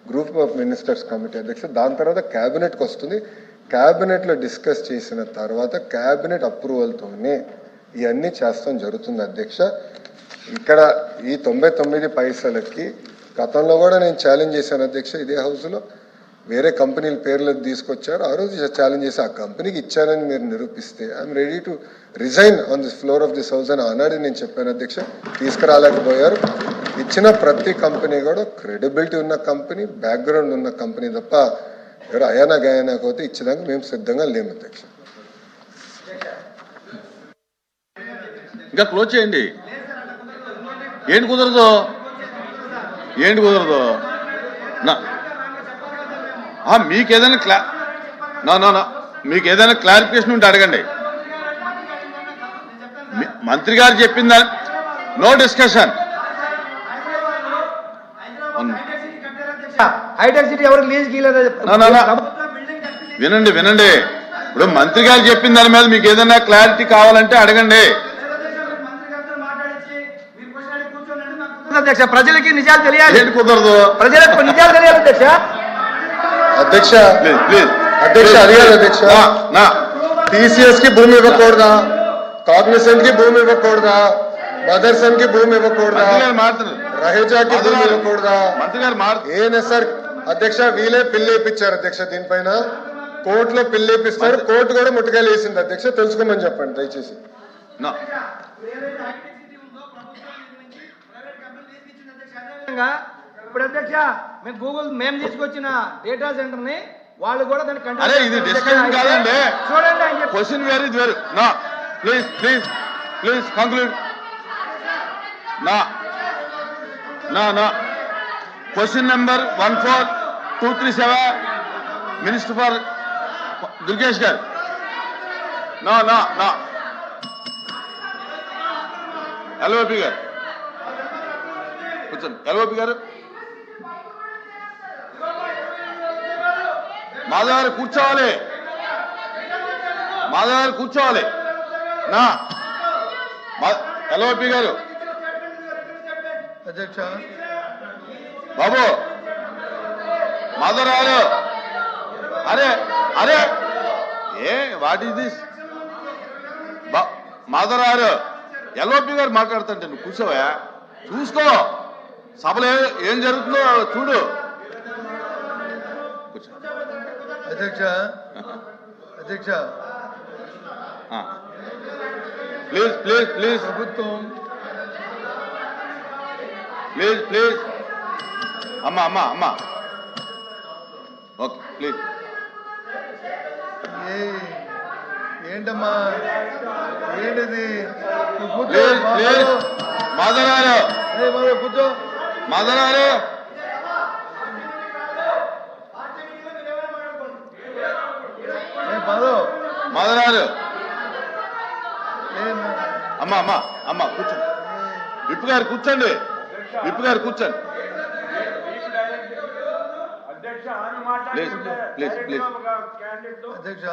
Group of ministers committee అధ్యక్ష. దాని తర్వాత క్యాబినెట్కి వస్తుంది. క్యాబినెట్లో డిస్కస్ చేసిన తర్వాత క్యాబినెట్ అప్రూవల్తోనే ఇవన్నీ చేస్తాం జరుగుతుంది అధ్యక్ష. ఇక్కడ ఈ 99 పైసలకి గతంలో కూడా నేను ఛాలెంజ్ చేశాను అధ్యక్ష. ఇదే హౌస్లో వేరే కంపెనీల పేర్లు తీసుకొచ్చారు. ఆ రోజు ఛాలెంజ్ చేసి ఆ కంపెనీకి ఇచ్చారని మీరు నిరూపిస్తే I'm ready to resign on this floor of this house అని ఆనాడు నేను చెప్పాను అధ్యక్ష. తీసుకురాలేకపోయారు. ఇచ్చిన ప్రతి కంపెనీ కూడా క్రెడిబిలిటీ ఉన్న కంపెనీ, బ్యాక్గ్రౌండ్ ఉన్న కంపెనీ తప్ప ఎవరు అయానా గయానా పోతే ఇచ్చేదానికి మేము సిద్ధంగా లేము అధ్యక్ష. ఇంకా క్లోజ్ చేయండి. ఏంటి కుదరదు, ఏంటి కుదరదు? మీకు ఏదైనా మీకు ఏదైనా క్లారిఫికేషన్ ఉంటే అడగండి. మంత్రి గారు చెప్పిందా? No discussion. వినండి వినండి. ఇప్పుడు మంత్రి గారు చెప్పిన దాని మీద మీకు ఏదైనా క్లారిటీ కావాలంటే అడగండి. అధ్యక్ష ప్రజలకి నిజాలు తెలియాలి. ఏంటి కుదరదు? ప్రజలకు నిజాలు తెలియాలి అధ్యక్ష. అధ్యక్ష అధ్యక్ష అడిగారు అధ్యక్ష. టీసీఎస్ కి భూమి ఇవ్వకూడదా? కాగ్నిసెంట్ కి భూమి ఇవ్వకూడదా? మదర్సన్ కి భూమి ఇవ్వకూడదా? రహేజాకి భూమి ఇవ్వకూడదా? మంత్రి గారు ఏఎన్ఎస్ఆర్ అధ్యక్ష వీలే పిల్లి వేయించారు అధ్యక్ష. దీనిపైన కోర్టులో పిల్లి వేపిస్తారు. కోర్టు కూడా ముట్టుకాయలు వేసింది అధ్యక్ష. తెలుసుకోమని చెప్పండి దయచేసి. ఇప్పుడు అధ్యక్ష మేము గూగుల్ మేము తీసుకొచ్చిన డేటా సెంటర్ ని వాళ్ళు కూడా దాన్ని అరే ఇది డిస్కషన్ కాదండి. చూడండి క్వశ్చన్ వేరు ఇది వేరు. నా ప్లీజ్ ప్లీజ్ ప్లీజ్ కంక్లూడ్. నా నా నా question number 14237 minister for Durgesh గారు. నా నా నా ఎల్ఓపి గారు కూర్చోండి. ఎల్ఓపి గారు మాధవ్ గారు కూర్చోవాలి. మాధవ్ గారు కూర్చోవాలి. నా ఎల్ఓపి గారు అధ్యక్ష బాబు మాధవ్ గారు. అరే అరే ఏ వాట్ ఈస్ దిస్? మాధవ్ గారు ఎల్ఓపి గారు మాట్లాడుతుంటే నువ్వు కూర్చోవా? చూసుకో సభలో ఏం జరుగుతుందో చూడు. అధ్యక్ష అధ్యక్ష ప్లీజ్ ప్లీజ్ ప్లీజ్ ప్రభుత్వం ప్లీజ్ ప్లీజ్ అమ్మా అమ్మా అమ్మా ఓకే ప్లీజ్. ఏంటమ్మా ఏంటిది? ప్లీజ్ ప్లీజ్ మాధవ్ గారు కూర్చో. మాధవ్ గారు మాధవ్ గారు అమ్మా అమ్మా అమ్మా కూర్చోండి. విప్పు గారు కూర్చోండి. విప్పు గారు కూర్చోండి. ప్లీజ్ ప్లీజ్ ప్లీజ్ అధ్యక్ష